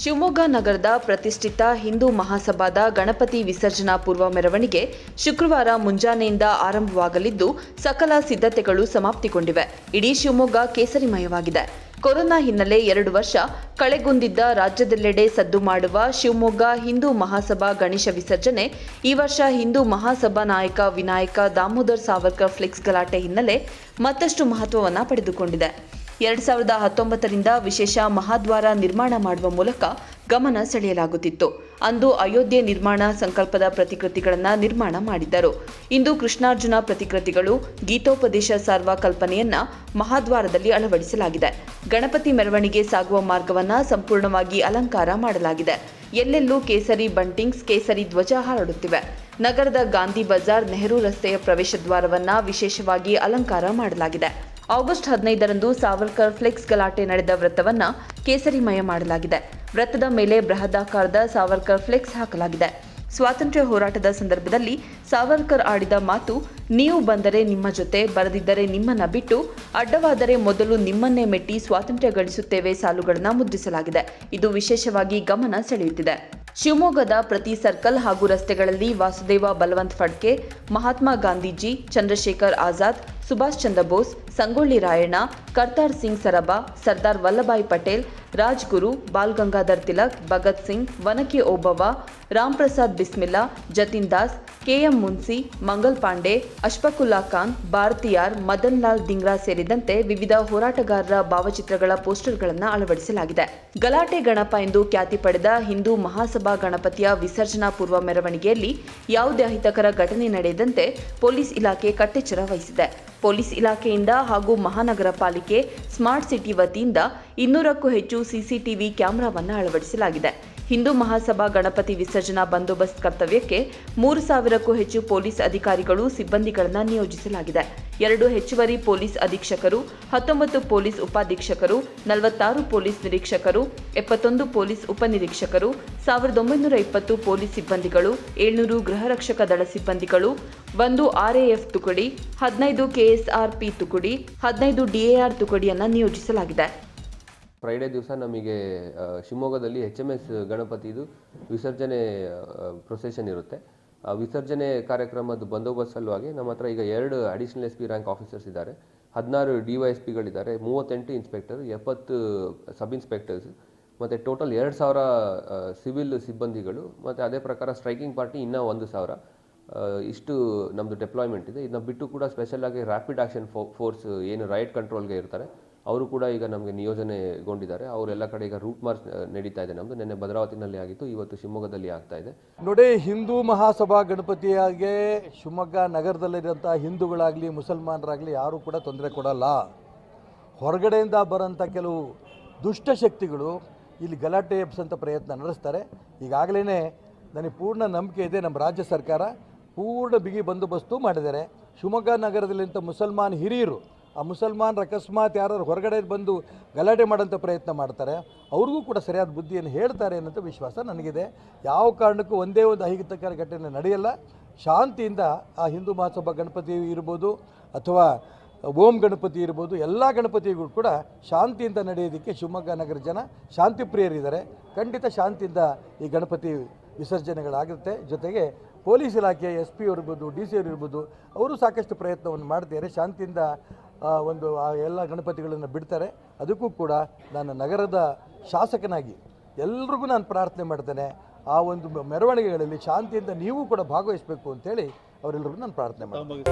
ಶಿವಮೊಗ್ಗ ನಗರದ ಪ್ರತಿಷ್ಠಿತ ಹಿಂದೂ ಮಹಾಸಭಾದ ಗಣಪತಿ ವಿಸರ್ಜನಾ ಪೂರ್ವ ಮೆರವಣಿಗೆ ಶುಕ್ರವಾರ ಮುಂಜಾನೆಯಿಂದ ಆರಂಭವಾಗಲಿದ್ದು ಸಕಲ ಸಿದ್ಧತೆಗಳು ಸಮಾಪ್ತಿಗೊಂಡಿವೆ. ಇಡೀ ಶಿವಮೊಗ್ಗ ಕೇಸರಿಮಯವಾಗಿದೆ. ಕೊರೋನಾ ಹಿನ್ನೆಲೆ 2 ವರ್ಷ ಕಳೆಗುಂದಿದ್ದ ರಾಜ್ಯದೆಲ್ಲೆಡೆ ಸದ್ದು ಮಾಡುವ ಶಿವಮೊಗ್ಗ ಹಿಂದೂ ಮಹಾಸಭಾ ಗಣೇಶ ವಿಸರ್ಜನೆ ಈ ವರ್ಷ ಹಿಂದೂ ಮಹಾಸಭಾ ನಾಯಕ ವಿನಾಯಕ ದಾಮೋದರ್ ಸಾವರ್ಕರ್ ಫ್ಲೆಕ್ಸ್ ಗಲಾಟೆ ಹಿನ್ನೆಲೆ ಮತ್ತಷ್ಟು ಮಹತ್ವವನ್ನು ಪಡೆದುಕೊಂಡಿದೆ. 2019ರಿಂದ ವಿಶೇಷ ಮಹಾದ್ವಾರ ನಿರ್ಮಾಣ ಮಾಡುವ ಮೂಲಕ ಗಮನ ಸೆಳೆಯಲಾಗುತ್ತಿತ್ತು. ಅಂದು ಅಯೋಧ್ಯೆ ನಿರ್ಮಾಣ ಸಂಕಲ್ಪದ ಪ್ರತಿಕೃತಿಗಳನ್ನು ನಿರ್ಮಾಣ ಮಾಡಿದ್ದರು. ಇಂದು ಕೃಷ್ಣಾರ್ಜುನ ಪ್ರತಿಕೃತಿಗಳು, ಗೀತೋಪದೇಶ ಸಾರುವ ಕಲ್ಪನೆಯನ್ನ ಮಹಾದ್ವಾರದಲ್ಲಿ ಅಳವಡಿಸಲಾಗಿದೆ. ಗಣಪತಿ ಮೆರವಣಿಗೆ ಸಾಗುವ ಮಾರ್ಗವನ್ನು ಸಂಪೂರ್ಣವಾಗಿ ಅಲಂಕಾರ ಮಾಡಲಾಗಿದೆ. ಎಲ್ಲೆಲ್ಲೂ ಕೇಸರಿ ಬಂಟಿಂಗ್ಸ್, ಕೇಸರಿ ಧ್ವಜ ಹಾರಾಡುತ್ತಿವೆ. ನಗರದ ಗಾಂಧಿ ಬಜಾರ್, ನೆಹರು ರಸ್ತೆಯ ಪ್ರವೇಶ ದ್ವಾರವನ್ನು ವಿಶೇಷವಾಗಿ ಅಲಂಕಾರ ಮಾಡಲಾಗಿದೆ. ಆಗಸ್ಟ್ 15ರಂದು ಸಾವರ್ಕರ್ ಫ್ಲೆಕ್ಸ್ ಗಲಾಟೆ ನಡೆದ ವೃತ್ತವನ್ನು ಕೇಸರಿಮಯ ಮಾಡಲಾಗಿದೆ. ವೃತ್ತದ ಮೇಲೆ ಬೃಹದಾಕಾರದ ಸಾವರ್ಕರ್ ಫ್ಲೆಕ್ಸ್ ಹಾಕಲಾಗಿದೆ. ಸ್ವಾತಂತ್ರ್ಯ ಹೋರಾಟದ ಸಂದರ್ಭದಲ್ಲಿ ಸಾವರ್ಕರ್ ಆಡಿದ ಮಾತು, ನೀವು ಬಂದರೆ ನಿಮ್ಮ ಜೊತೆ, ಬರದಿದ್ದರೆ ನಿಮ್ಮನ್ನ ಬಿಟ್ಟು, ಅಡ್ಡವಾದರೆ ಮೊದಲು ನಿಮ್ಮನ್ನೇ ಮೆಟ್ಟಿ ಸ್ವಾತಂತ್ರ್ಯ ಗಳಿಸುತ್ತೇವೆ ಸಾಲುಗಳನ್ನು ಮುದ್ರಿಸಲಾಗಿದೆ. ಇದು ವಿಶೇಷವಾಗಿ ಗಮನ ಸೆಳೆಯುತ್ತಿದೆ. ಶಿವಮೊಗ್ಗದ ಪ್ರತಿ ಸರ್ಕಲ್ ಹಾಗೂ ರಸ್ತೆಗಳಲ್ಲಿ ವಾಸುದೇವ ಬಲವಂತ್ ಫಡ್ಕೆ, ಮಹಾತ್ಮ ಗಾಂಧೀಜಿ, ಚಂದ್ರಶೇಖರ್ ಆಜಾದ್, ಸುಭಾಷ್ ಚಂದ್ರ ಬೋಸ್, ಸಂಗೊಳ್ಳಿ ರಾಯಣ್ಣ, ಕರ್ತಾರ್ ಸಿಂಗ್ ಸರಬಾ, ಸರ್ದಾರ್ ವಲ್ಲಭಾಯ್ ಪಟೇಲ್, ರಾಜ್ಗುರು, ಬಾಲ್ ಗಂಗಾಧರ್ ತಿಲಕ್, ಭಗತ್ ಸಿಂಗ್, ವನಕೆ ಓಬವ್ವ, ರಾಮ್ ಪ್ರಸಾದ್ ಬಿಸ್ಮಿಲ್ಲಾ, ಜತಿನ್ ದಾಸ್, ಕೆಎಂ ಮುನ್ಸಿ, ಮಂಗಲ್ ಪಾಂಡೆ, ಅಶ್ಫಾಕುಲ್ಲಾ ಖಾನ್, ಭಾರತಿಯಾರ್, ಮದನ್ ಲಾಲ್ ಧಿಂಗ್ರಾ ಸೇರಿದಂತೆ ವಿವಿಧ ಹೋರಾಟಗಾರರ ಭಾವಚಿತ್ರಗಳ ಪೋಸ್ಟರ್ಗಳನ್ನು ಅಳವಡಿಸಲಾಗಿದೆ. ಗಲಾಟೆ ಗಣಪ ಎಂದು ಖ್ಯಾತಿ ಪಡೆದ ಹಿಂದೂ ಮಹಾಸಭಾ ಗಣಪತಿಯ ವಿಸರ್ಜನಾ ಪೂರ್ವ ಮೆರವಣಿಗೆಯಲ್ಲಿ ಯಾವುದೇ ಅಹಿತಕರ ಘಟನೆ ನಡೆಯದಂತೆ ಪೊಲೀಸ್ ಇಲಾಖೆ ಕಟ್ಟೆಚ್ಚರ ವಹಿಸಿದೆ. ಪೊಲೀಸ್ ಇಲಾಖೆಯಿಂದ ಹಾಗೂ ಮಹಾನಗರ ಪಾಲಿಕೆ ಸ್ಮಾರ್ಟ್ ಸಿಟಿ ವತಿಯಿಂದ 200ಕ್ಕೂ ಹೆಚ್ಚು ಸಿಸಿಟಿವಿ ಕ್ಯಾಮೆರಾವನ್ನು ಅಳವಡಿಸಲಾಗಿದೆ. ಹಿಂದೂ ಮಹಾಸಭಾ ಗಣಪತಿ ವಿಸರ್ಜನಾ ಬಂದೋಬಸ್ತ್ ಕರ್ತವ್ಯಕ್ಕೆ 3000ಕ್ಕೂ ಹೆಚ್ಚು ಪೊಲೀಸ್ ಅಧಿಕಾರಿಗಳು, ಸಿಬ್ಬಂದಿಗಳನ್ನು ನಿಯೋಜಿಸಲಾಗಿದೆ. 2 ಹೆಚ್ಚುವರಿ ಪೊಲೀಸ್ ಅಧೀಕ್ಷಕರು, 19 ಪೊಲೀಸ್ ಉಪಾಧೀಕ್ಷಕರು, 46 ಪೊಲೀಸ್ ನಿರೀಕ್ಷಕರು, 71 ಪೊಲೀಸ್ ಉಪನಿರೀಕ್ಷಕರು, 1920 ಪೊಲೀಸ್ ಸಿಬ್ಬಂದಿಗಳು, 700 ಗೃಹ ರಕ್ಷಕ ದಳ ಸಿಬ್ಬಂದಿಗಳು, 1 RAF ತುಕಡಿ, 15 KSRP ತುಕಡಿ, 15 DAR ತುಕಡಿಯನ್ನು ನಿಯೋಜಿಸಲಾಗಿದೆ. ಫ್ರೈಡೇ ದಿವಸ ನಮಗೆ ಶಿವಮೊಗ್ಗದಲ್ಲಿ HMS ಗಣಪತಿದು ವಿಸರ್ಜನೆ ಪ್ರೊಸೆಷನ್ ಇರುತ್ತೆ. ಆ ವಿಸರ್ಜನೆ ಕಾರ್ಯಕ್ರಮದ ಬಂದೋಬಸ್ತ್ ಸಲುವಾಗಿ ನಮ್ಮ ಹತ್ರ ಈಗ 2 ಅಡಿಷನಲ್ SP ರ್ಯಾಂಕ್ ಆಫೀಸರ್ಸ್ ಇದ್ದಾರೆ, 16 DYSPಗಳಿದ್ದಾರೆ, 38 ಇನ್ಸ್ಪೆಕ್ಟರ್, 70 ಸಬ್ ಇನ್ಸ್ಪೆಕ್ಟರ್ಸ್ ಮತ್ತು ಟೋಟಲ್ 2000 ಸಿವಿಲ್ ಸಿಬ್ಬಂದಿಗಳು ಮತ್ತು ಅದೇ ಪ್ರಕಾರ ಸ್ಟ್ರೈಕಿಂಗ್ ಪಾರ್ಟಿ ಇನ್ನೂ 1000. ಇಷ್ಟು ನಮ್ಮದು ಡೆಪ್ಲಾಯ್ಮೆಂಟ್ ಇದೆ. ಇದನ್ನ ಬಿಟ್ಟು ಕೂಡ ಸ್ಪೆಷಲ್ ಆಗಿ ರ್ಯಾಪಿಡ್ ಆಕ್ಷನ್ ಫೋರ್ಸ್ ಏನು ರೈಟ್ ಕಂಟ್ರೋಲ್ಗೆ ಇರ್ತಾರೆ ಅವರು ಕೂಡ ಈಗ ನಮಗೆ ನಿಯೋಜನೆಗೊಂಡಿದ್ದಾರೆ. ಅವರೆಲ್ಲ ಕಡೆ ಈಗ ರೂಟ್ ಮಾರ್ಚ್ ನಡೀತಾ ಇದೆ. ನಮ್ಮದು ನಿನ್ನೆ ಭದ್ರಾವತಿನಲ್ಲಿ ಆಗಿತ್ತು, ಇವತ್ತು ಶಿವಮೊಗ್ಗದಲ್ಲಿ ಆಗ್ತಾ ಇದೆ. ನೋಡಿ, ಹಿಂದೂ ಮಹಾಸಭಾ ಗಣಪತಿಯಾಗೆ ಶಿವಮೊಗ್ಗ ನಗರದಲ್ಲಿರುವಂಥ ಹಿಂದೂಗಳಾಗಲಿ ಮುಸಲ್ಮಾನರಾಗಲಿ ಯಾರೂ ಕೂಡ ತೊಂದರೆ ಕೊಡಲ್ಲ. ಹೊರಗಡೆಯಿಂದ ಬರೋಂಥ ಕೆಲವು ದುಷ್ಟಶಕ್ತಿಗಳು ಇಲ್ಲಿ ಗಲಾಟೆ ಎಬ್ಸೋಂಥ ಪ್ರಯತ್ನ ನಡೆಸ್ತಾರೆ. ಈಗಾಗಲೇ ನನಗೆ ಪೂರ್ಣ ನಂಬಿಕೆ ಇದೆ, ನಮ್ಮ ರಾಜ್ಯ ಸರ್ಕಾರ ಪೂರ್ಣ ಬಿಗಿ ಬಂದೋಬಸ್ತು ಮಾಡಿದ್ದಾರೆ. ಶಿವಮೊಗ್ಗ ನಗರದಲ್ಲಿಂಥ ಮುಸಲ್ಮಾನ್ ಹಿರಿಯರು, ಆ ಮುಸಲ್ಮಾನರು ಅಕಸ್ಮಾತ್ ಯಾರು ಹೊರಗಡೆ ಬಂದು ಗಲಾಟೆ ಮಾಡೋಂಥ ಪ್ರಯತ್ನ ಮಾಡ್ತಾರೆ, ಅವ್ರಿಗೂ ಕೂಡ ಸರಿಯಾದ ಬುದ್ಧಿಯನ್ನು ಹೇಳ್ತಾರೆ ಅನ್ನೋಂಥ ವಿಶ್ವಾಸ ನನಗಿದೆ. ಯಾವ ಕಾರಣಕ್ಕೂ ಒಂದೇ ಒಂದು ಅಹಿತಕರ ಘಟನೆ ನಡೆಯಲ್ಲ. ಶಾಂತಿಯಿಂದ ಆ ಹಿಂದೂ ಮಹಾಸಭಾ ಗಣಪತಿ ಇರ್ಬೋದು ಅಥವಾ ಓಂ ಗಣಪತಿ ಇರ್ಬೋದು, ಎಲ್ಲ ಗಣಪತಿಗಳು ಕೂಡ ಶಾಂತಿಯಿಂದ ನಡೆಯೋದಕ್ಕೆ ಶಿವಮೊಗ್ಗ ನಗರ ಜನ ಶಾಂತಿ ಪ್ರಿಯರಿದ್ದಾರೆ. ಖಂಡಿತ ಶಾಂತಿಯಿಂದ ಈ ಗಣಪತಿ ವಿಸರ್ಜನೆಗಳಾಗುತ್ತೆ. ಜೊತೆಗೆ ಪೊಲೀಸ್ ಇಲಾಖೆ SP ಇರ್ಬೋದು, DC ಅವರು ಇರ್ಬೋದು, ಅವರು ಸಾಕಷ್ಟು ಪ್ರಯತ್ನವನ್ನು ಮಾಡ್ತಿದ್ದಾರೆ. ಶಾಂತಿಯಿಂದ ಒಂದು ಎಲ್ಲ ಗಣಪತಿಗಳನ್ನು ಬಿಡ್ತಾರೆ. ಅದಕ್ಕೂ ಕೂಡ ನಾನು ನಗರದ ಶಾಸಕನಾಗಿ ಎಲ್ರಿಗೂ ನಾನು ಪ್ರಾರ್ಥನೆ ಮಾಡ್ತೇನೆ, ಆ ಒಂದು ಮೆರವಣಿಗೆಗಳಲ್ಲಿ ಶಾಂತಿಯಿಂದ ನೀವು ಕೂಡ ಭಾಗವಹಿಸಬೇಕು ಅಂತೇಳಿ ಅವರೆಲ್ಲರಿಗೂ ನಾನು ಪ್ರಾರ್ಥನೆ ಮಾಡ್ತೇನೆ.